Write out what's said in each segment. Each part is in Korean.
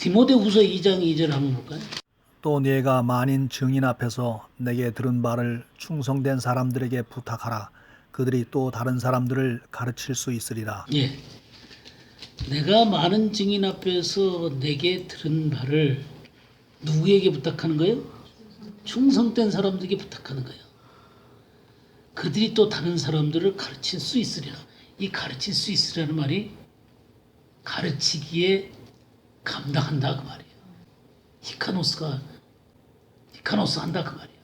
디모데후서 2장 2절 한번 볼까요? 또 네가 만인 증인 앞에서 내게 들은 바를 충성된 사람들에게 부탁하라. 그들이 또 다른 사람들을 가르칠 수 있으리라. 예. 내가 많은 증인 앞에서 내게 들은 바를 누구에게 부탁하는 거예요? 충성된 사람들에게 부탁하는 거예요. 그들이 또 다른 사람들을 가르칠 수 있으리라. 이 가르칠 수 있으리라는 말이 가르치기에 감당한다 그 말이에요. 히카노스 한다 그 말이에요.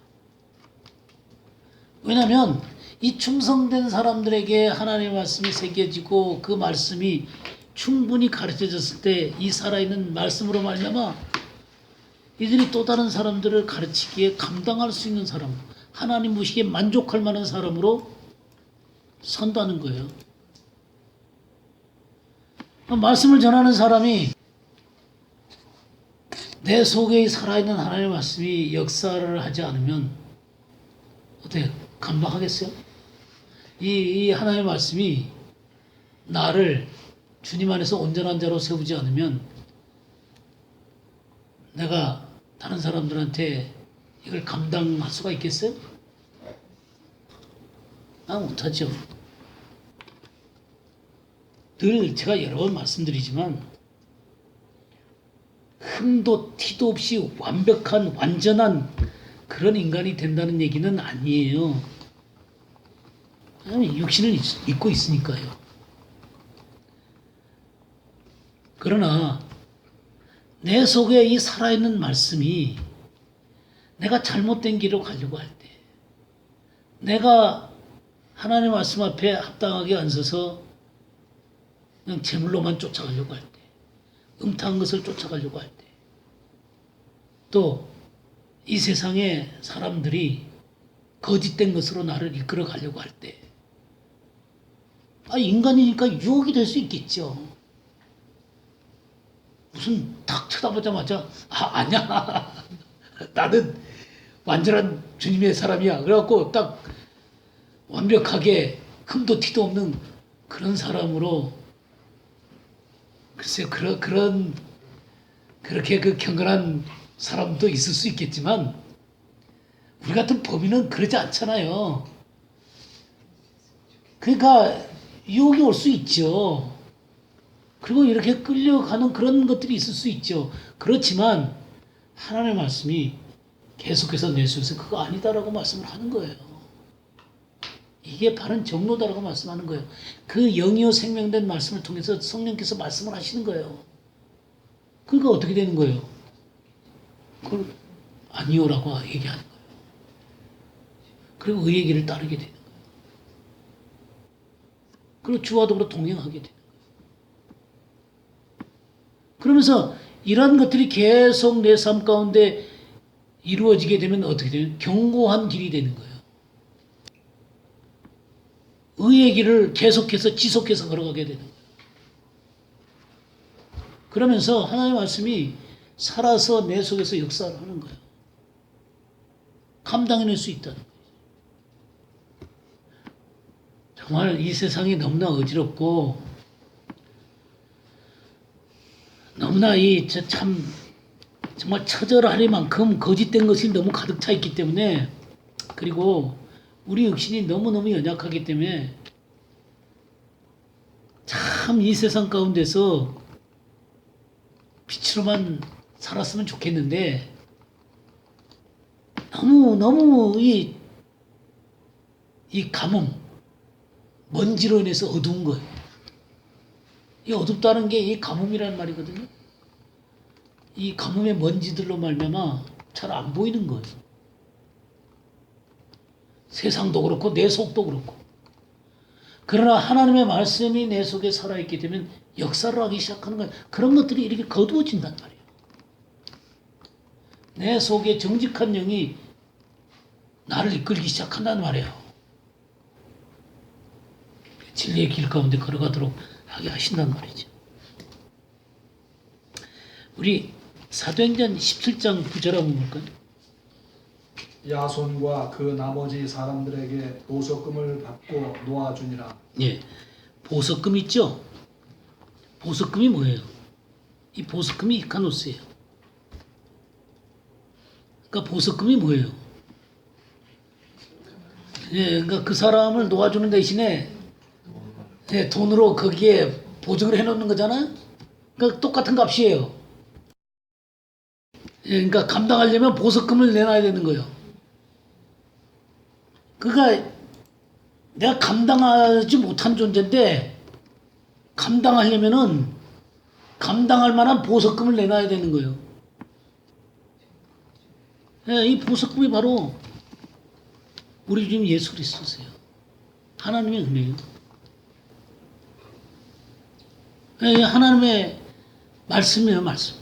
왜냐하면 이 충성된 사람들에게 하나님의 말씀이 새겨지고 그 말씀이 충분히 가르쳐졌을 때 이 살아있는 말씀으로 말미암아 이들이 또 다른 사람들을 가르치기에 감당할 수 있는 사람, 하나님 보시기에 만족할 만한 사람으로 선다는 거예요. 말씀을 전하는 사람이 내 속에 살아있는 하나님의 말씀이 역사를 하지 않으면 어떻게 감당하겠어요? 이 하나님의 말씀이 나를 주님 안에서 온전한 자로 세우지 않으면 내가 다른 사람들한테 이걸 감당할 수가 있겠어요? 못하죠. 늘 제가 여러 번 말씀드리지만 흠도 티도 없이 완벽한 완전한 그런 인간이 된다는 얘기는 아니에요. 육신을 입고 있으니까요. 그러나 내 속에 이 살아있는 말씀이 내가 잘못된 길을 가려고 할 때, 내가 하나님의 말씀 앞에 합당하게 앉아서 그냥 재물로만 쫓아가려고 할 때, 음탕한 것을 쫓아가려고 할 때, 또 이 세상의 사람들이 거짓된 것으로 나를 이끌어 가려고 할 때, 인간이니까 유혹이 될 수 있겠죠. 무슨 딱 쳐다보자마자 아니야 나는 완전한 주님의 사람이야 그래갖고 딱 완벽하게 흠도 티도 없는 그런 사람으로 글쎄요 그렇게 그 경건한 사람도 있을 수 있겠지만 우리 같은 범인은 그러지 않잖아요. 그러니까 유혹이 올 수 있죠. 그리고 이렇게 끌려가는 그런 것들이 있을 수 있죠. 그렇지만 하나님의 말씀이 계속해서 내 속에서 그거 아니다라고 말씀을 하는 거예요. 이게 바른 정로다라고 말씀하는 거예요. 그 영이요 생명된 말씀을 통해서 성령께서 말씀을 하시는 거예요. 그러니까 어떻게 되는 거예요? 그걸 아니요라고 얘기하는 거예요. 그리고 의의 길을 따르게 되는 거예요. 그리고 주와 더불어 동행하게 되는 거예요. 그러면서 이러한 것들이 계속 내 삶 가운데 이루어지게 되면 어떻게 돼요? 견고한 길이 되는 거예요. 의의 길을 계속해서 지속해서 걸어가게 되는 거예요. 그러면서 하나님의 말씀이 살아서 내 속에서 역사를 하는 거예요. 감당해낼 수 있다는 거예요. 정말 이 세상이 너무나 어지럽고 너무나 정말 처절할 만큼 거짓된 것이 너무 가득 차 있기 때문에 그리고 우리 육신이 너무너무 연약하기 때문에 참 이 세상 가운데서 빛으로만 살았으면 좋겠는데 너무 이 가뭄 먼지로 인해서 어두운 거예요. 이 어둡다는 게 이 가뭄이라는 말이거든요. 이 가뭄의 먼지들로 말미암아 잘 안 보이는 거예요. 세상도 그렇고 내 속도 그렇고. 그러나 하나님의 말씀이 내 속에 살아있게 되면 역사를 하기 시작하는 거예요. 그런 것들이 이렇게 거두어진단 말이에요. 내 속에 정직한 영이 나를 이끌기 시작한단 말이에요. 진리의 길 가운데 걸어가도록 하게 하신단 말이죠. 우리 사도행전 17장 9절 한번 볼까요? 야손과 그 나머지 사람들에게 보석금을 받고 놓아주니라. 예, 보석금 있죠? 보석금이 뭐예요? 이 보석금이 이카노스예요. 그러니까 보석금이 뭐예요? 예, 그러니까 그 사람을 놓아주는 대신에 예, 돈으로 거기에 보증을 해놓는 거잖아요. 그러니까 똑같은 값이에요. 예, 그러니까 감당하려면 보석금을 내놔야 되는 거예요. 그러니까 내가 감당하지 못한 존재인데 감당하려면은 감당할 만한 보석금을 내놔야 되는 거예요. 예, 이 보석금이 바로 우리 주님 예수 그리스도세요. 하나님의 은혜예요. 예, 하나님의 말씀이에요, 말씀.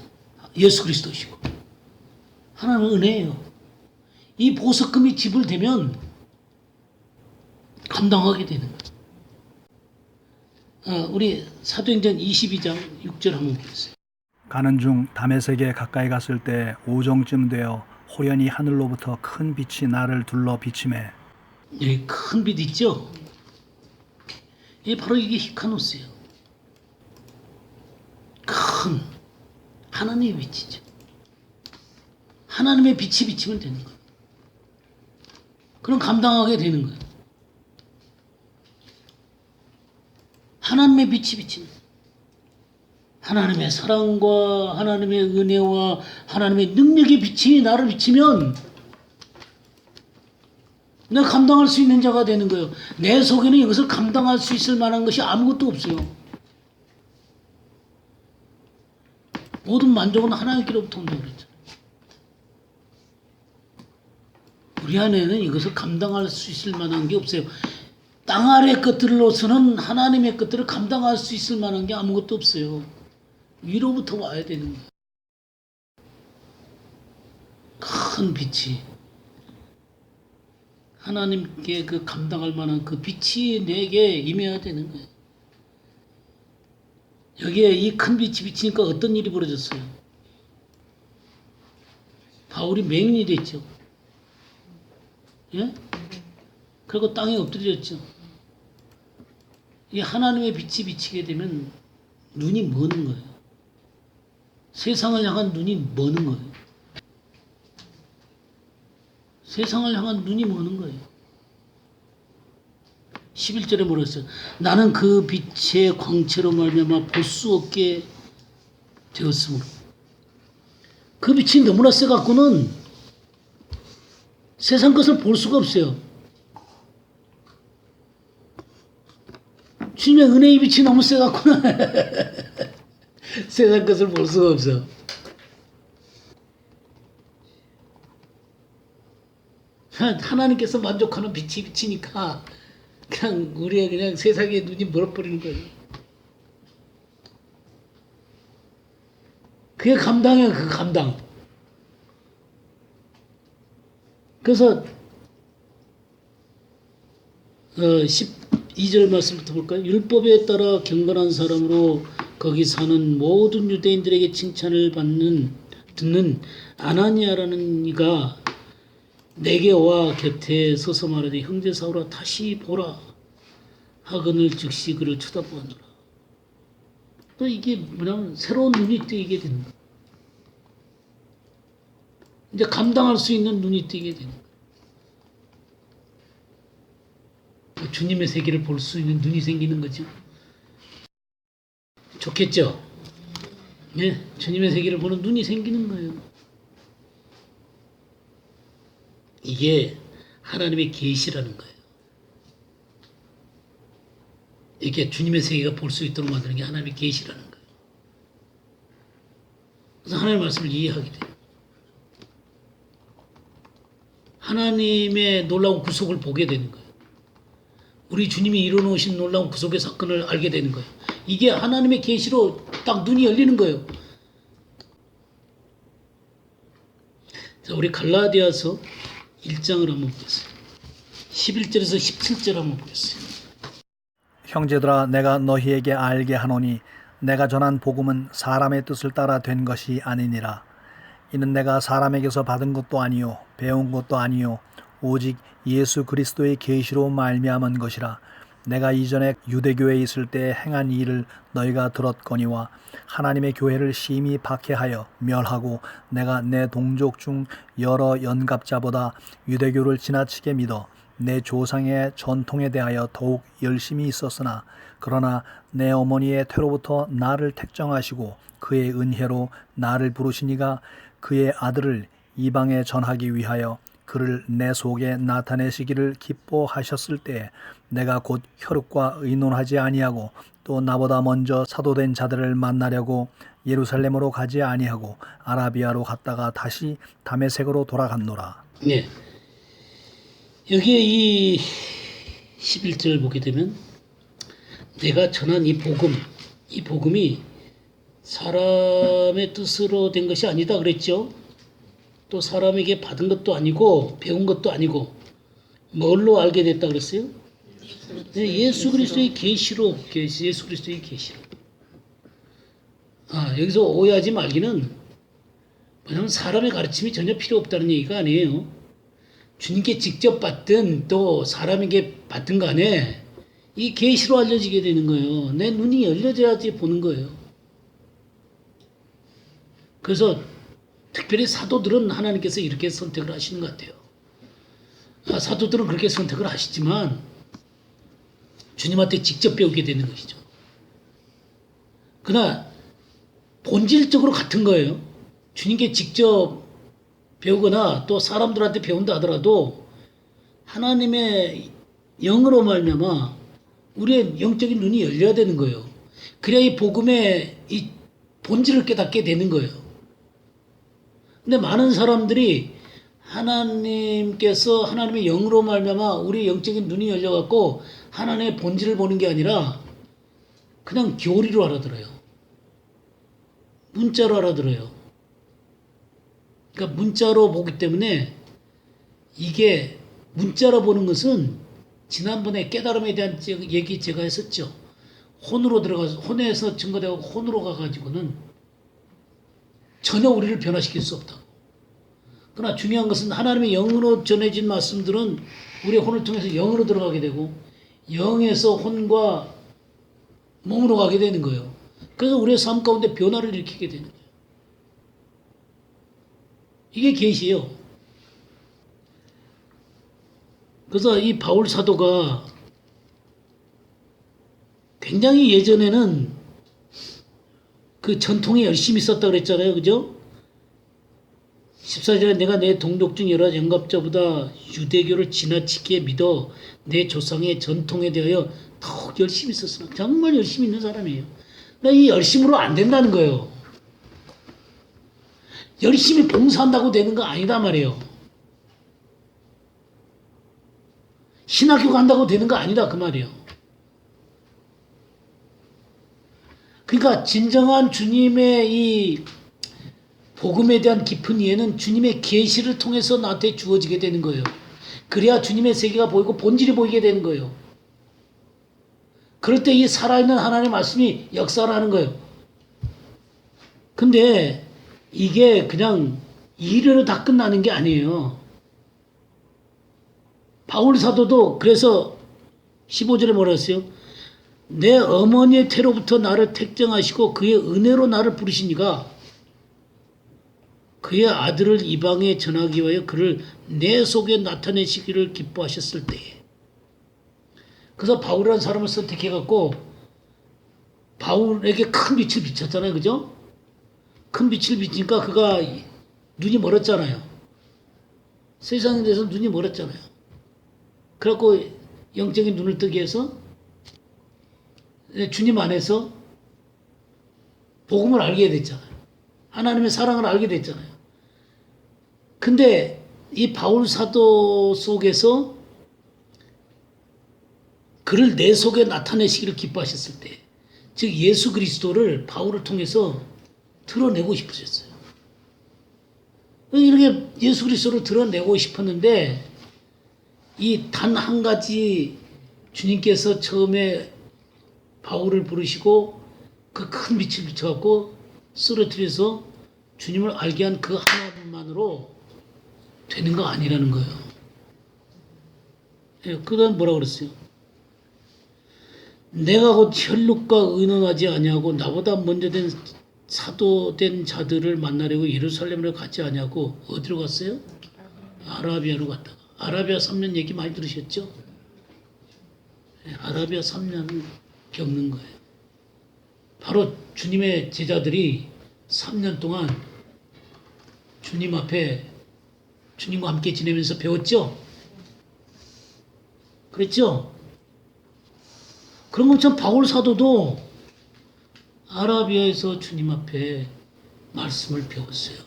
예수 그리스도시고. 하나님의 은혜예요. 이 보석금이 지불되면 감당하게 되는 거예요. 우리 사도행전 22장 6절 한번 보겠어요. 가는 중 다메섹에 가까이 갔을 때 오정쯤 되어 호연히 하늘로부터 큰 빛이 나를 둘러 비치매. 여기 큰 빛 있죠? 바로 이게 히카노스예요. 큰 하나님의 빛이죠. 하나님의 빛이 비치면 되는 거예요. 그럼 감당하게 되는 거예요. 하나님의 빛이 비치는 거예요. 하나님의 사랑과 하나님의 은혜와 하나님의 능력의 빛이 나를 비치면 내가 감당할 수 있는 자가 되는 거예요. 내 속에는 이것을 감당할 수 있을 만한 것이 아무것도 없어요. 모든 만족은 하나님께로부터 온다고 그랬잖아요. 우리 안에는 이것을 감당할 수 있을 만한 게 없어요. 땅 아래 것들로서는 하나님의 것들을 감당할 수 있을 만한 게 아무것도 없어요. 위로부터 와야 되는 거예요. 큰 빛이 하나님께 그 감당할 만한 그 빛이 내게 임해야 되는 거예요. 여기에 이 큰 빛이 비치니까 어떤 일이 벌어졌어요? 바울이 맹인이 됐죠. 예? 그리고 땅에 엎드렸죠. 이 하나님의 빛이 비치게 되면 눈이 머는 거예요. 세상을 향한 눈이 머는 거예요. 세상을 향한 눈이 머는 거예요. 11절에 뭐라 했어요? 나는 그 빛의 광채로 말미암아 볼 수 없게 되었으므로. 그 빛이 너무나 세갖고는 세상 것을 볼 수가 없어요. 주님의 은혜의 빛이 너무 세갖고는 세상 것을 볼 수가 없어. 하나님께서 만족하는 빛이 비치니까 그냥 우리가 그냥 세상에 눈이 멀어버리는 거예요. 그게 감당이에요, 그 감당. 그래서 12절 말씀부터 볼까요? 율법에 따라 경건한 사람으로 거기 사는 모든 유대인들에게 칭찬을 듣는 아나니아라는 이가 내게 와 곁에 서서 말하되 형제 사울아 다시 보라 하거늘 즉시 그를 쳐다보았노라. 또 이게 뭐냐면 새로운 눈이 뜨이게 되는 거예요. 이제 감당할 수 있는 눈이 뜨이게 되는 거예요. 주님의 세계를 볼 수 있는 눈이 생기는 거죠. 좋겠죠? 네, 주님의 세계를 보는 눈이 생기는 거예요. 이게 하나님의 계시라는 거예요. 이렇게 주님의 세계가 볼 수 있도록 만드는 게 하나님의 계시라는 거예요. 그래서 하나님의 말씀을 이해하게 돼요. 하나님의 놀라운 구속을 보게 되는 거예요. 우리 주님이 이뤄놓으신 놀라운 구속의 사건을 알게 되는 거예요. 이게 하나님의 계시로 딱 눈이 열리는 거예요. 자, 우리 갈라디아서 1장을 한번 보겠어요. 11절에서 17절 한번 보겠어요. 형제들아 내가 너희에게 알게 하노니 내가 전한 복음은 사람의 뜻을 따라 된 것이 아니니라. 이는 내가 사람에게서 받은 것도 아니요 배운 것도 아니요 오직 예수 그리스도의 계시로 말미암은 것이라. 내가 이전에 유대교에 있을 때 행한 일을 너희가 들었거니와 하나님의 교회를 심히 박해하여 멸하고 내가 내 동족 중 여러 연갑자보다 유대교를 지나치게 믿어 내 조상의 전통에 대하여 더욱 열심히 있었으나 그러나 내 어머니의 태로부터 나를 택정하시고 그의 은혜로 나를 부르시니가 그의 아들을 이방에 전하기 위하여 그를 내 속에 나타내시기를 기뻐하셨을 때 내가 곧 혈육과 의논하지 아니하고 또 나보다 먼저 사도된 자들을 만나려고 예루살렘으로 가지 아니하고 아라비아로 갔다가 다시 다메섹으로 돌아갔노라. 네. 여기에 이 11절 보게 되면 내가 전한 이 복음이 사람의 뜻으로 된 것이 아니다 그랬죠. 또 사람에게 받은 것도 아니고 배운 것도 아니고 뭘로 알게 됐다 그랬어요? 네, 예수 그리스도의 계시로, 예수 그리스도의 계시로. 여기서 오해하지 말기는 뭐냐면 사람의 가르침이 전혀 필요 없다는 얘기가 아니에요. 주님께 직접 받든 또 사람에게 받든 간에 이 계시로 알려지게 되는 거예요. 내 눈이 열려져야지 보는 거예요. 그래서 특별히 사도들은 하나님께서 이렇게 선택을 하시는 것 같아요. 사도들은 그렇게 선택을 하시지만 주님한테 직접 배우게 되는 것이죠. 그러나 본질적으로 같은 거예요. 주님께 직접 배우거나 또 사람들한테 배운다 하더라도 하나님의 영으로 말미암아 우리의 영적인 눈이 열려야 되는 거예요. 그래야 이 복음의 이 본질을 깨닫게 되는 거예요. 근데 많은 사람들이 하나님께서 하나님의 영으로 말미암아 우리의 영적인 눈이 열려갖고 하나님의 본질을 보는 게 아니라 그냥 교리로 알아들어요. 문자로 알아들어요. 그러니까 문자로 보기 때문에 이게 문자로 보는 것은 지난번에 깨달음에 대한 얘기 제가 했었죠. 혼으로 들어가서 혼에서 증거되고 혼으로 가가지고는 전혀 우리를 변화시킬 수 없다. 그러나 중요한 것은 하나님의 영으로 전해진 말씀들은 우리의 혼을 통해서 영으로 들어가게 되고 영에서 혼과 몸으로 가게 되는 거예요. 그래서 우리의 삶 가운데 변화를 일으키게 되는 거예요. 이게 계시예요. 그래서 이 바울 사도가 굉장히 예전에는 그 전통에 열심히 썼다 그랬잖아요. 그죠? 14절에 내가 내 동족 중 여러 영갑자보다 유대교를 지나치게 믿어 내 조상의 전통에 대하여 더욱 열심히 썼으나 정말 열심히 있는 사람이에요. 그러니까 이 열심으로 안 된다는 거예요. 열심히 봉사한다고 되는 거 아니다 말이에요. 신학교 간다고 되는 거 아니다 그 말이에요. 그러니까 진정한 주님의 이 복음에 대한 깊은 이해는 주님의 계시를 통해서 나한테 주어지게 되는 거예요. 그래야 주님의 세계가 보이고 본질이 보이게 되는 거예요. 그럴 때 이 살아있는 하나님의 말씀이 역사를 하는 거예요. 근데 이게 그냥 이래로 다 끝나는 게 아니에요. 바울 사도도 그래서 15절에 뭐라 했어요? 내 어머니의 태로부터 나를 택정하시고 그의 은혜로 나를 부르시니가 그의 아들을 이방에 전하기 위하여 그를 내 속에 나타내시기를 기뻐하셨을 때에. 그래서 바울이라는 사람을 선택해갖고 바울에게 큰 빛을 비쳤잖아요. 그죠? 큰 빛을 비치니까 그가 눈이 멀었잖아요. 세상에 대해서 눈이 멀었잖아요. 그래갖고 영적인 눈을 뜨게 해서 주님 안에서 복음을 알게 됐잖아요. 하나님의 사랑을 알게 됐잖아요. 근데 이 바울 사도 속에서 그를 내 속에 나타내시기를 기뻐하셨을 때, 즉 예수 그리스도를 바울을 통해서 드러내고 싶으셨어요. 이렇게 예수 그리스도를 드러내고 싶었는데 이 단 한 가지 주님께서 처음에 바울을 부르시고 그 큰 빛을 비춰갖고 쓰러뜨려서 주님을 알게 한 그 하나만으로 되는 거 아니라는 거예요. 그 다음 뭐라 그랬어요? 내가 곧 혈육과 의논하지 아니하고 나보다 먼저 된 사도된 자들을 만나려고 예루살렘으로 갔지 아니하고 어디로 갔어요? 아라비아로 갔다가. 아라비아 3년 얘기 많이 들으셨죠? 네, 아라비아 3년 겪는 거예요. 바로 주님의 제자들이 3년 동안 주님 앞에 주님과 함께 지내면서 배웠죠? 그랬죠? 그런 것처럼 바울 사도도 아라비아에서 주님 앞에 말씀을 배웠어요.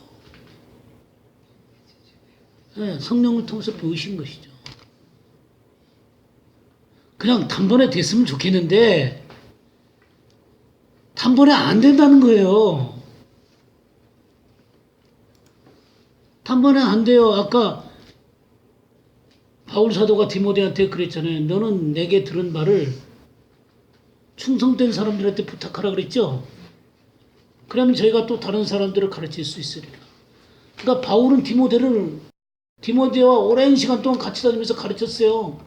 네, 성령을 통해서 배우신 것이죠. 그냥 단번에 됐으면 좋겠는데 단번에 안 된다는 거예요. 단번에 안 돼요. 아까 바울 사도가 디모데한테 그랬잖아요. 너는 내게 들은 말을 충성된 사람들한테 부탁하라 그랬죠. 그러면 저희가 또 다른 사람들을 가르칠 수 있으리라. 그러니까 바울은 디모데와 오랜 시간 동안 같이 다니면서 가르쳤어요.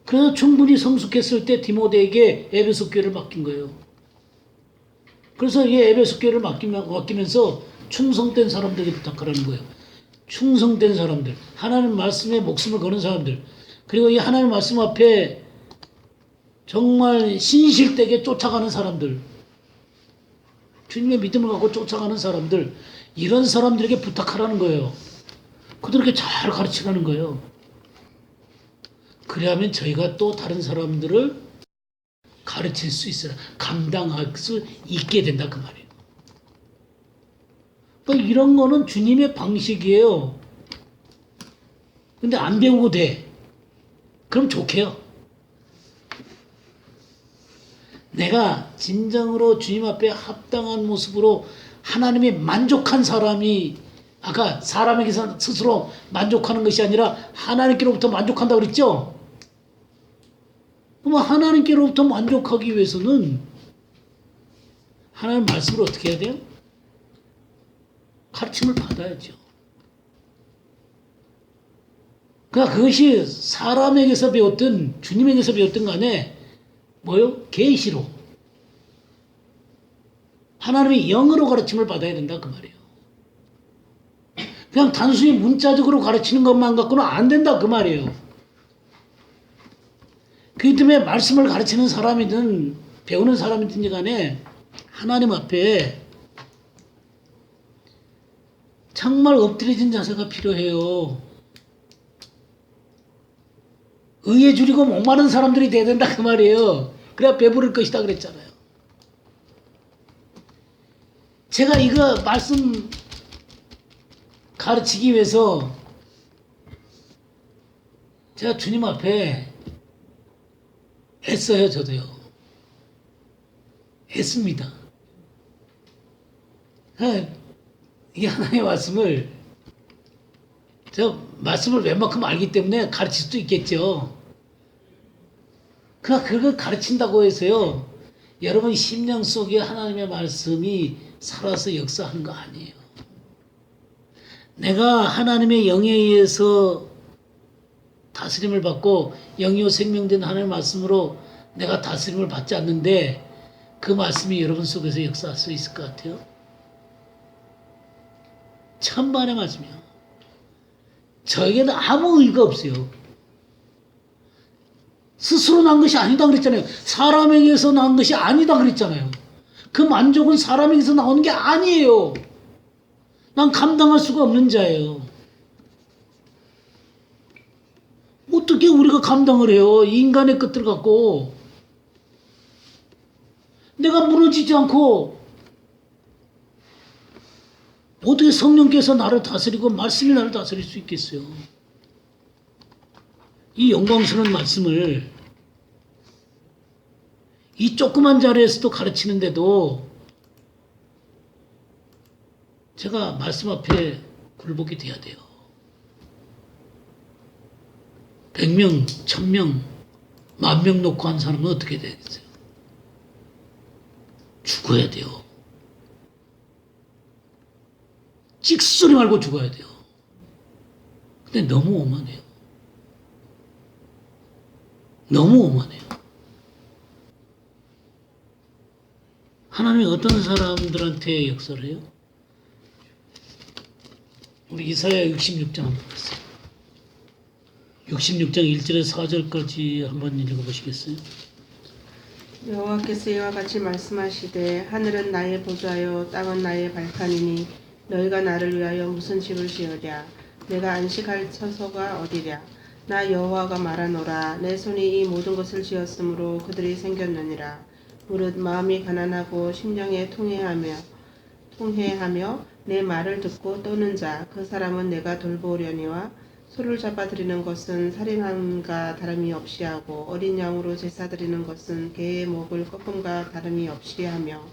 그래서 충분히 성숙했을 때 디모데에게 에베소 교회를 맡긴 거예요. 그래서 이 에베소 교회를 맡기면서 충성된 사람들에게 부탁하라는 거예요. 충성된 사람들, 하나님 말씀에 목숨을 거는 사람들, 그리고 이 하나님 말씀 앞에 정말 신실되게 쫓아가는 사람들, 주님의 믿음을 갖고 쫓아가는 사람들, 이런 사람들에게 부탁하라는 거예요. 그들에게 잘 가르치라는 거예요. 그래야면 저희가 또 다른 사람들을 가르칠 수 있어요. 감당할 수 있게 된다 그 말이에요. 그러니까 이런 거는 주님의 방식이에요. 근데 안 배우고 돼. 그럼 좋게요. 내가 진정으로 주님 앞에 합당한 모습으로 하나님이 만족한 사람이 아까 사람에게서 스스로 만족하는 것이 아니라 하나님께로부터 만족한다 그랬죠? 그럼 하나님께로부터 만족하기 위해서는 하나님 말씀을 어떻게 해야 돼요? 가르침을 받아야죠. 그러니까 그것이 사람에게서 배웠든 주님에게서 배웠든 간에 뭐요? 계시로 하나님의 영으로 가르침을 받아야 된다 그 말이에요. 그냥 단순히 문자적으로 가르치는 것만 갖고는 안 된다 그 말이에요. 그렇기 때문에 말씀을 가르치는 사람이든 배우는 사람이든지 간에 하나님 앞에 정말 엎드려진 자세가 필요해요. 의에 줄이고 목마른 사람들이 돼야 된다 그 말이에요. 그래야 배부를 것이다 그랬잖아요. 제가 이거 말씀 가르치기 위해서 제가 주님 앞에 애써요. 저도요. 애씁니다. 이게 하나님의 말씀을 제가 말씀을 웬만큼 알기 때문에 가르칠 수도 있겠죠. 그러나 그걸 가르친다고 해서요. 여러분 심령 속에 하나님의 말씀이 살아서 역사하는 거 아니에요. 내가 하나님의 영에 의해서 다스림을 받고 영이요 생명된 하나님의 말씀으로 내가 다스림을 받지 않는데 그 말씀이 여러분 속에서 역사할 수 있을 것 같아요. 천만의 말씀이요. 저에게는 아무 의의가 없어요. 스스로 난 것이 아니다 그랬잖아요. 사람에게서 난 것이 아니다 그랬잖아요. 그 만족은 사람에게서 나오는 게 아니에요. 난 감당할 수가 없는 자예요. 어떻게 우리가 감당을 해요? 인간의 것들 갖고. 내가 무너지지 않고 어떻게 성령께서 나를 다스리고 말씀이 나를 다스릴 수 있겠어요? 이 영광스러운 말씀을 이 조그만 자리에서도 가르치는데도 제가 말씀 앞에 굴복이 돼야 돼요. 100명, 1000명, 10,000명 놓고 한 사람은 어떻게 되겠어요? 죽어야 돼요. 찍소리 말고 죽어야 돼요. 근데 너무 오만해요. 너무 오만해요. 하나님이 어떤 사람들한테 역사를 해요? 우리 이사야 66장 한번 보세요. 66장 1절에서 4절까지 한번 읽어보시겠어요? 여호와께서 이와 같이 말씀하시되 하늘은 나의 보좌요 땅은 나의 발판이니 너희가 나를 위하여 무슨 집을 지으랴 내가 안식할 처소가 어디랴 나 여호와가 말하노라 내 손이 이 모든 것을 지었으므로 그들이 생겼느니라 무릇 마음이 가난하고 심령에 통회하며 내 말을 듣고 떠는 자 그 사람은 내가 돌보려니와 소를 잡아 드리는 것은 살인함과 다름이 없이 하고 어린 양으로 제사 드리는 것은 개의 목을 꺾음과 다름이 없이 하며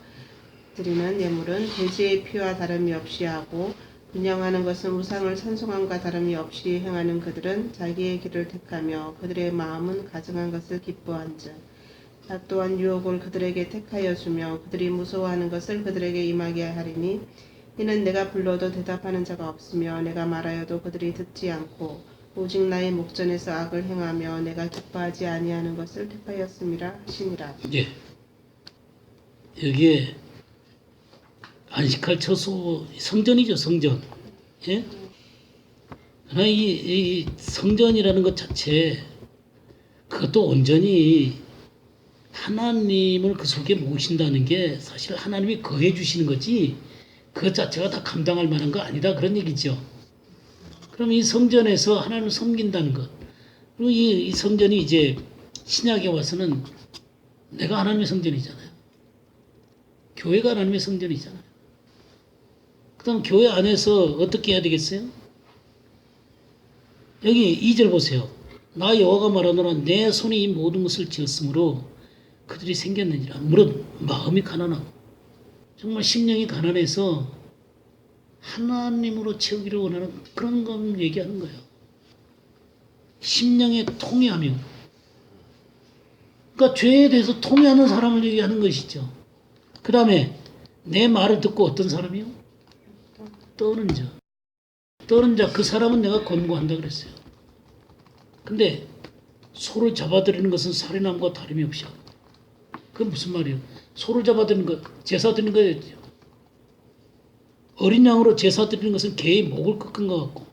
드리는 예물은 돼지의 피와 다름이 없이 하고 분양하는 것은 우상을 찬송함과 다름이 없이 행하는 그들은 자기의 길을 택하며 그들의 마음은 가증한 것을 기뻐한즉 나 또한 유혹을 그들에게 택하여 주며 그들이 무서워하는 것을 그들에게 임하게 하리니 이는 내가 불러도 대답하는 자가 없으며 내가 말하여도 그들이 듣지 않고 오직 나의 목전에서 악을 행하며 내가 기뻐하지 아니하는 것을 택하였음이라 하시니라. 예. 여기에 안식할 처소 성전이죠, 성전. 예? 그러나 이 성전이라는 것 자체 그것도 온전히 하나님을 그 속에 모신다는 게 사실 하나님이 거해 주시는 거지 그것 자체가 다 감당할 만한 거 아니다 그런 얘기죠. 그럼 이 성전에서 하나님을 섬긴다는 것 그리고 이 성전이 이제 신약에 와서는 내가 하나님의 성전이잖아요. 교회가 하나님의 성전이잖아요. 그 다음 교회 안에서 어떻게 해야 되겠어요? 여기 2절 보세요. 나 여호와가 말하노라 내 손이 이 모든 것을 지었으므로 그들이 생겼느니라. 무릇 마음이 가난하고 정말 심령이 가난해서 하나님으로 채우기를 원하는 그런 걸 얘기하는 거예요. 심령에 통회하며 그러니까 죄에 대해서 통회하는 사람을 얘기하는 것이죠. 그 다음에 내 말을 듣고 어떤 사람이요? 떠는 자. 떠는 자, 그 사람은 내가 권고한다 그랬어요. 근데 소를 잡아들이는 것은 살인함과 다름이 없이 하고. 그건 무슨 말이에요? 소를 잡아들이는 것, 제사 드리는 거였죠. 어린 양으로 제사 드리는 것은 개의 목을 꺾은 것 같고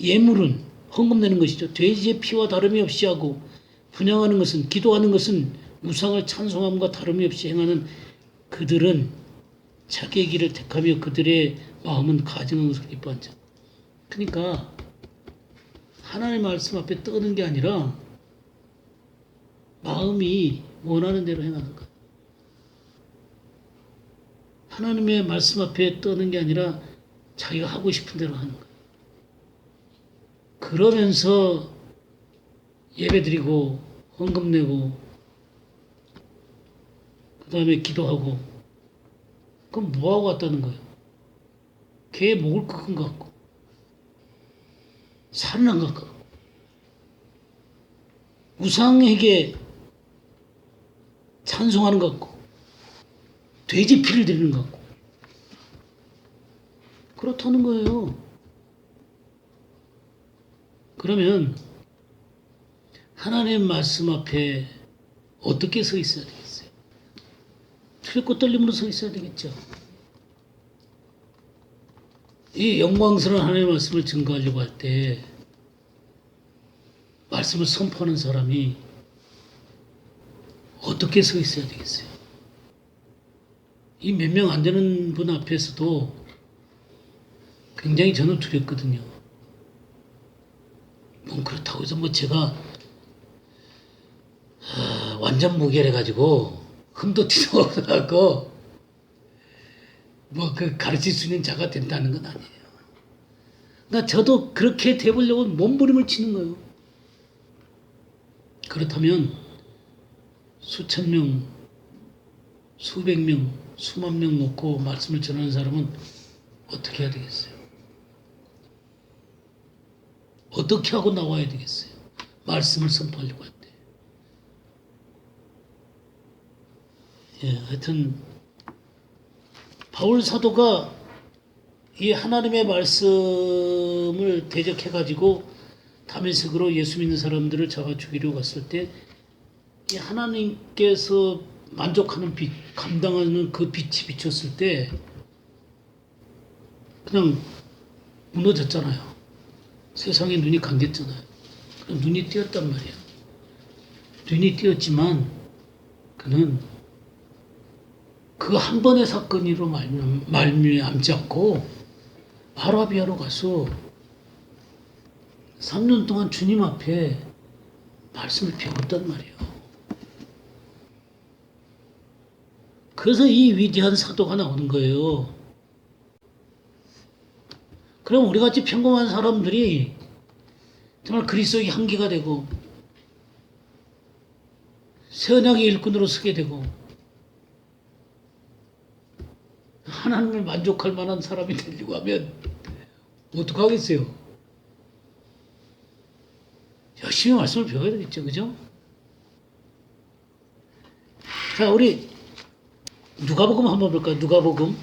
예물은 헌금 내는 것이죠. 돼지의 피와 다름이 없이 하고 분양하는 것은 기도하는 것은 우상을 찬송함과 다름이 없이 행하는 그들은 자기의 길을 택하며 그들의 마음은 가증한 것을 기뻐한 자. 그러니까 하나님의 말씀 앞에 떠는 게 아니라 마음이 원하는 대로 행하는 것. 하나님의 말씀 앞에 떠는 게 아니라 자기가 하고 싶은 대로 하는 것. 그러면서 예배드리고 헌금 내고 그 다음에 기도하고 그럼 뭐하고 왔다는 거예요? 개의 목을 꺾은 것 같고 살인한 것 같고 우상에게 찬송하는 것 같고 돼지 피를 드리는 것 같고 그렇다는 거예요. 그러면 하나님의 말씀 앞에 어떻게 서 있어야 되겠어요? 두렵고 떨림으로 서 있어야 되겠죠. 이 영광스러운 하나님의 말씀을 증거하려고 할 때 말씀을 선포하는 사람이 어떻게 서 있어야 되겠어요? 이 몇 명 안 되는 분 앞에서도 굉장히 저는 두렵거든요. 뭐 그렇다고 해서 뭐 제가 완전 무결해가지고 흠도 티도 없어갖고 뭐 그 가르칠 수 있는 자가 된다는 건 아니에요. 그러니까 저도 그렇게 돼보려고 몸부림을 치는 거예요. 그렇다면 수천 명, 수백 명, 수만 명 놓고 말씀을 전하는 사람은 어떻게 해야 되겠어요? 어떻게 하고 나와야 되겠어요? 말씀을 선포하려고 할 때. 예, 하여튼 바울 사도가 이 하나님의 말씀을 대적해가지고 다메섹으로 예수 믿는 사람들을 잡아 죽이려고 갔을 때 이 하나님께서 만족하는 빛, 감당하는 그 빛이 비쳤을 때 그냥 무너졌잖아요. 세상에 눈이 감겼잖아요. 그럼 눈이 띄었단 말이에요. 눈이 띄었지만 그는 그 한 번의 사건으로 말미암지 않고 아라비아로 가서 3년 동안 주님 앞에 말씀을 배웠단 말이에요. 그래서 이 위대한 사도가 나오는 거예요. 그럼 우리같이 평범한 사람들이 정말 그리스도의 향기가 되고 새 언약의 일꾼으로 서게 되고 하나님을 만족할 만한 사람이 되려고 하면 어떡하겠어요? 열심히 말씀을 배워야 되겠죠, 그죠? 자, 우리 누가복음 한번 볼까요? 누가복음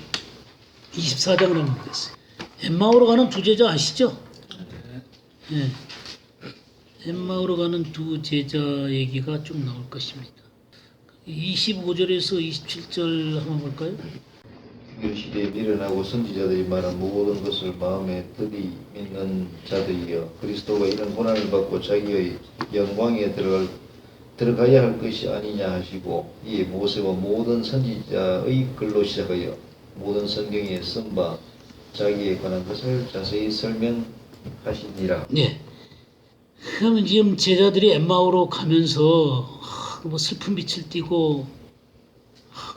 24장을 한번 보겠어요. 엠마오로 가는 두 제자 아시죠? 네. 엠마오로 가는 두 제자 얘기가 쭉 나올 것입니다. 25절에서 27절 한번 볼까요? 그 시대에 미련하고 선지자들이 말한 모든 것을 마음에 들이 믿는 자들이여 그리스도가 이런 고난을 받고 자기의 영광에 들어가야 할 것이 아니냐 하시고 이에 모세와 모든 선지자의 글로 시작하여 모든 성경에 쓴 바 자기에 관한 것을 자세히 설명하시니라. 네. 그러면 지금 제자들이 엠마오로 가면서 뭐 슬픈 빛을 띠고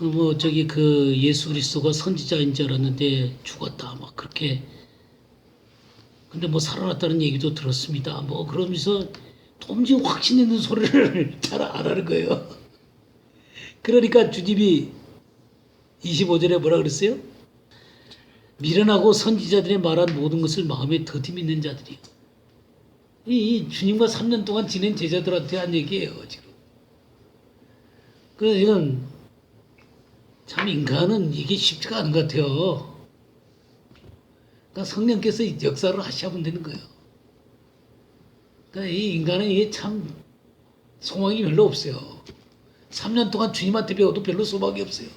뭐 저기 그 예수 그리스도가 선지자인 줄 알았는데 죽었다 막 그렇게 근데 뭐 살아났다는 얘기도 들었습니다. 뭐 그러면서 도무지 확신 있는 소리를 잘 안 하는 거예요. 그러니까 주님이 25절에 뭐라 그랬어요? 미련하고 선지자들의 말한 모든 것을 마음에 더디 믿는 자들이요. 이 주님과 3년 동안 지낸 제자들한테 한 얘기예요 지금. 그래서 이건 참 인간은 이게 쉽지가 않은 것 같아요. 그러니까 성령께서 역사를 하시면 되는 거예요. 그러니까 이 인간은 이게 참 소망이 별로 없어요. 3년 동안 주님한테 배워도 별로 소망이 없어요.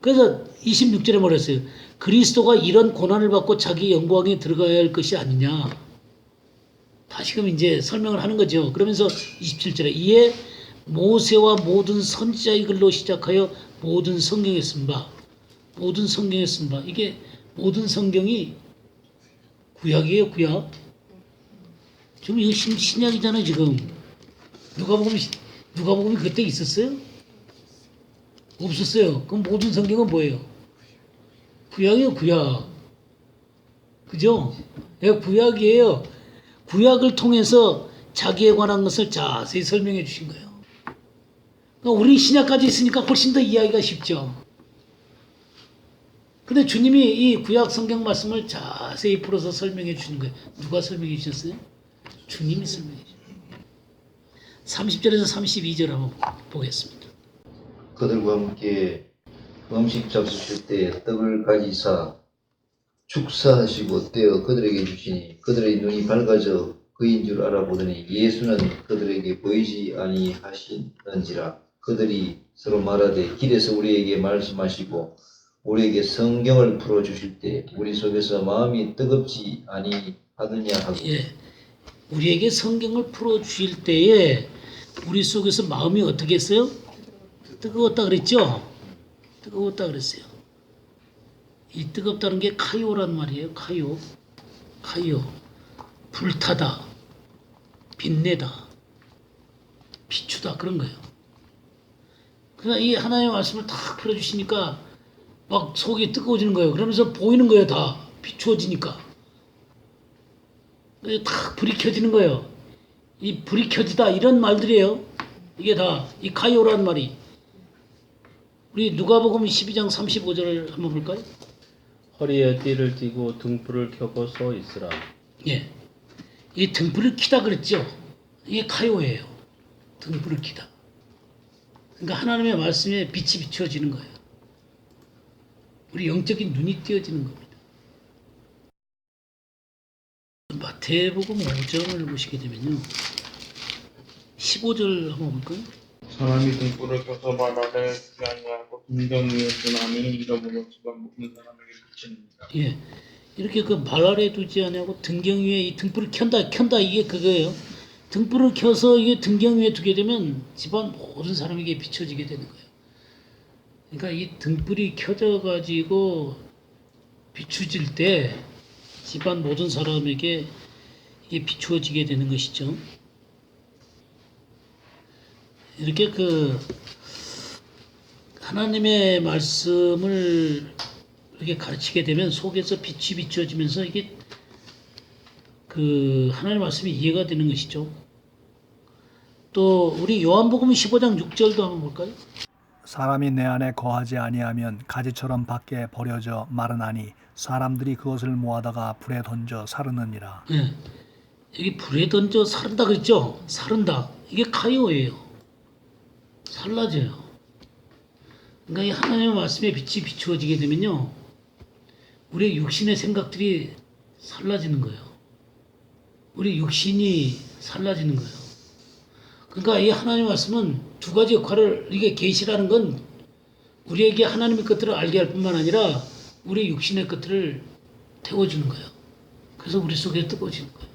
그래서 26절에 뭐라 했어요? 그리스도가 이런 고난을 받고 자기 영광에 들어가야 할 것이 아니냐. 다시금 이제 설명을 하는 거죠. 그러면서 27절에 이에 모세와 모든 선지자의 글로 시작하여 모든 성경에 쓴 바, 모든 성경에 쓴 바. 이게 모든 성경이 구약이에요, 구약. 지금 이거 신약이잖아요, 지금. 누가복음이 그때 있었어요? 없었어요. 그럼 모든 성경은 뭐예요? 구약이에요, 구약. 그죠? 예, 구약이에요. 구약을 통해서 자기에 관한 것을 자세히 설명해 주신 거예요. 그러니까 우리 신약까지 있으니까 훨씬 더 이해하기가 쉽죠. 근데 주님이 이 구약 성경 말씀을 자세히 풀어서 설명해 주시는 거예요. 누가 설명해 주셨어요? 주님이 설명해 주셨어요. 30절에서 32절 한번 보겠습니다. 그들과 함께 음식 잡수실 때 떡을 가지사 축사하시고 떼어 그들에게 주시니 그들의 눈이 밝아져 그인 줄 알아보더니 예수는 그들에게 보이지 아니하시는지라. 그들이 서로 말하되 길에서 우리에게 말씀하시고 우리에게 성경을 풀어주실 때 우리 속에서 마음이 뜨겁지 아니하느냐 하고. 예, 우리에게 성경을 풀어주실 때에 우리 속에서 마음이 어떻게 했어요? 뜨거웠다 그랬죠? 뜨거웠다 그랬어요. 이 뜨겁다는 게 카요란 말이에요. 카요. 불타다, 빛내다, 비추다 그런 거예요. 그러니까 이 하나님의 말씀을 탁 풀어주시니까 막 속이 뜨거워지는 거예요. 그러면서 보이는 거예요. 다 비추어지니까. 탁 불이 켜지는 거예요. 이 불이 켜지다 이런 말들이에요. 이게 다 이 카요라는 말이. 우리 누가복음 12장 35절을 한번 볼까요? 허리에 띠를 띠고 등불을 켜고 서 있으라. 예, 이 등불을 켜다 그랬죠. 이게 카요예요. 등불을 켜다. 그러니까 하나님의 말씀에 빛이 비추어지는 거예요. 우리 영적인 눈이 띄어지는 겁니다. 마태복음 5장을 보시게 되면요. 15절 한번 볼까요? 사람이 등불을 켜서 발 아래에 두지 아니하고 등경 위에 두나니 이러므로 집안 모든 사람에게 비칩니다. 예. 이렇게 그 발 아래에 두지 아니하고 등경 위에 이 등불을 켠다 이게 그거예요. 등불을 켜서 이게 등경 위에 두게 되면 집안 모든 사람에게 비춰지게 되는 거예요. 그러니까 이 등불이 켜져 가지고 비추질 때 집안 모든 사람에게 이게 비추어지게 되는 것이죠. 이렇게 그 하나님의 말씀을 이렇게 가르치게 되면 속에서 빛이 비춰지면서 이게 그 하나님의 말씀이 이해가 되는 것이죠. 또 우리 요한복음 15장 6절도 한번 볼까요? 사람이 내 안에 거하지 아니하면 가지처럼 밖에 버려져 마르나니 사람들이 그것을 모아다가 불에 던져 사르느니라. 예. 여기 불에 던져 사른다 그랬죠? 사른다. 이게 카이오예요. 살라져요. 그러니까 이 하나님의 말씀에 빛이 비추어지게 되면요. 우리의 육신의 생각들이 살라지는 거예요. 우리 육신이 살라지는 거예요. 그러니까 이 하나님의 말씀은 두 가지 역할을, 이게 계시라는 건 우리에게 하나님의 것들을 알게 할 뿐만 아니라 우리 육신의 것들을 태워주는 거예요. 그래서 우리 속에 뜨거워지는 거예요.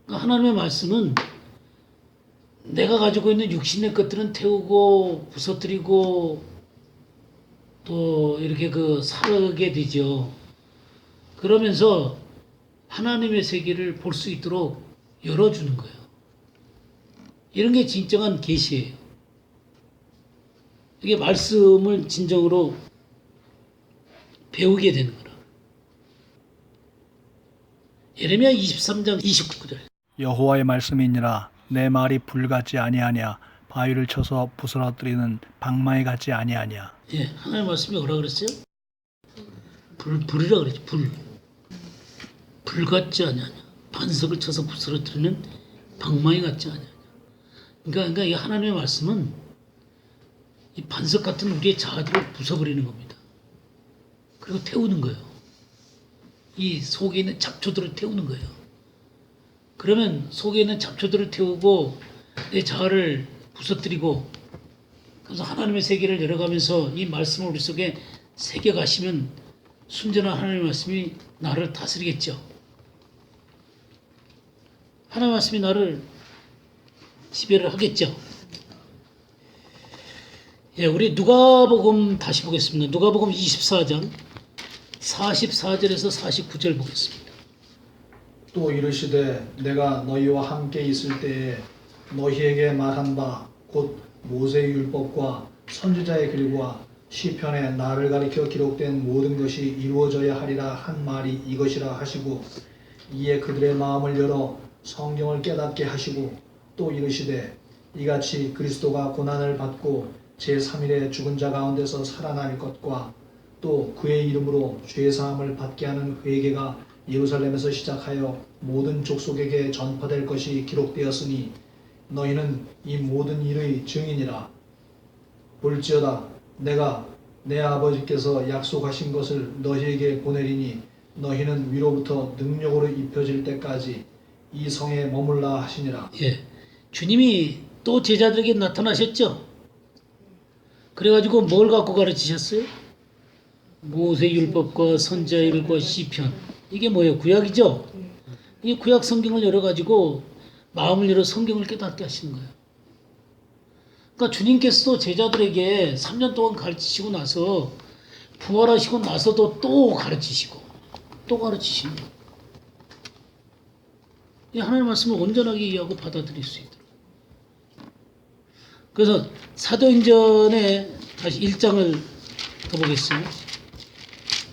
그러니까 하나님의 말씀은 내가 가지고 있는 육신의 것들은 태우고 부서뜨리고 또 이렇게 그 사르게 되죠. 그러면서 하나님의 세계를 볼 수 있도록 열어주는 거예요. 이런 게 진정한 계시예요. 이게 말씀을 진정으로 배우게 되는 거라. 예레미야 23장 29절. 여호와의 말씀이니라 내 말이 불 같지 아니하냐 바위를 쳐서 부스러뜨리는 방망이 같지 아니하냐. 예, 하나님 말씀이 뭐라 그랬어요? 불이라 그랬죠. 불 같지 아니하냐. 반석을 쳐서 부스러뜨리는 방망이 같지 아니하냐. 그러니까 이 하나님의 말씀은 이 반석 같은 우리의 자아들을 부숴버리는 겁니다. 그리고 태우는 거예요. 이 속에 있는 잡초들을 태우는 거예요. 그러면 속에 있는 잡초들을 태우고 내 자아를 부서뜨리고 그래서 하나님의 세계를 열어가면서 이 말씀을 우리 속에 새겨가시면 순전한 하나님의 말씀이 나를 다스리겠죠. 하나님의 말씀이 나를 지배를 하겠죠. 예, 우리 누가복음 다시 보겠습니다. 누가복음 24장 44절에서 49절 보겠습니다. 또 이르시되 내가 너희와 함께 있을 때에 너희에게 말한 바 곧 모세의 율법과 선지자의 글과 시편에 나를 가리켜 기록된 모든 것이 이루어져야 하리라 한 말이 이것이라 하시고 이에 그들의 마음을 열어 성경을 깨닫게 하시고 또 이르시되 이같이 그리스도가 고난을 받고 제3일에 죽은 자 가운데서 살아날 것과 또 그의 이름으로 죄사함을 받게 하는 회개가 예루살렘에서 시작하여 모든 족속에게 전파될 것이 기록되었으니 너희는 이 모든 일의 증인이라. 볼지어다 내가 내 아버지께서 약속하신 것을 너희에게 보내리니 너희는 위로부터 능력으로 입혀질 때까지 이 성에 머물라 하시니라. 예, 주님이 또 제자들에게 나타나셨죠. 그래가지고 뭘 갖고 가르치셨어요? 모세 율법과 선지자의 글과 시편. 이게 뭐예요? 구약이죠. 이 구약 성경을 열어가지고 마음을 열어 성경을 깨닫게 하시는 거예요. 그러니까 주님께서도 제자들에게 3년 동안 가르치시고 나서 부활하시고 나서도 또 가르치시고 또 가르치시는 거예요. 이 하나님의 말씀을 온전하게 이해하고 받아들일 수 있도록. 그래서 사도행전에 다시 1장을 더 보겠습니다.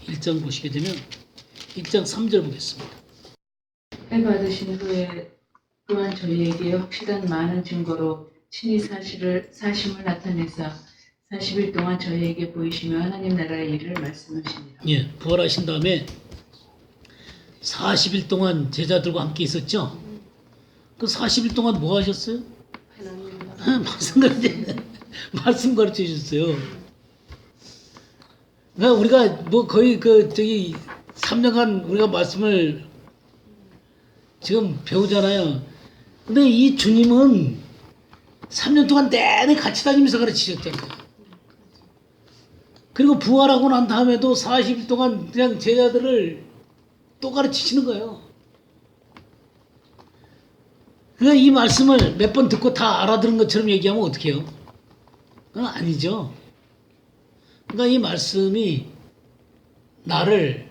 1장 보시게 되면 1장 3절 보겠습니다. 해 받으신 후에 또한 저희에게 확실한 많은 증거로 친히 사심을 나타내사 40일 동안 저희에게 보이시며 하나님 나라의 일을 말씀하십니다. 예, 부활하신 다음에 40일 동안 제자들과 함께 있었죠. 그 40일 동안 뭐 하셨어요? 말씀 가르쳐 주셨어요. 그러니까 우리가 뭐 거의 3년간 우리가 말씀을 지금 배우잖아요. 근데 이 주님은 3년 동안 내내 같이 다니면서 가르치셨잖아요. 그리고 부활하고 난 다음에도 40일 동안 그냥 제자들을 또 가르치시는 거예요. 그러니까 이 말씀을 몇 번 듣고 다 알아들은 것처럼 얘기하면 어떻게 해요? 그건 아니죠. 그러니까 이 말씀이 나를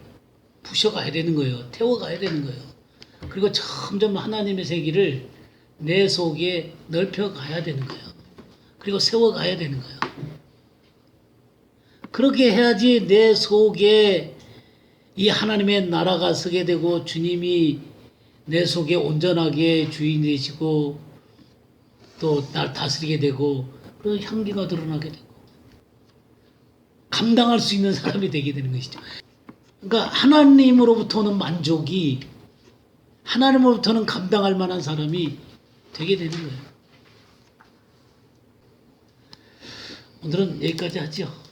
부셔가야 되는 거예요. 태워가야 되는 거예요. 그리고 점점 하나님의 세계를 내 속에 넓혀가야 되는 거예요. 그리고 세워가야 되는 거예요. 그렇게 해야지 내 속에 이 하나님의 나라가 서게 되고 주님이 내 속에 온전하게 주인이 되시고 또 날 다스리게 되고 그리고 향기가 드러나게 되고 감당할 수 있는 사람이 되게 되는 것이죠. 그러니까 하나님으로부터 오는 만족이 하나님으로부터는 감당할 만한 사람이 되게 되는 거예요. 오늘은 여기까지 하죠.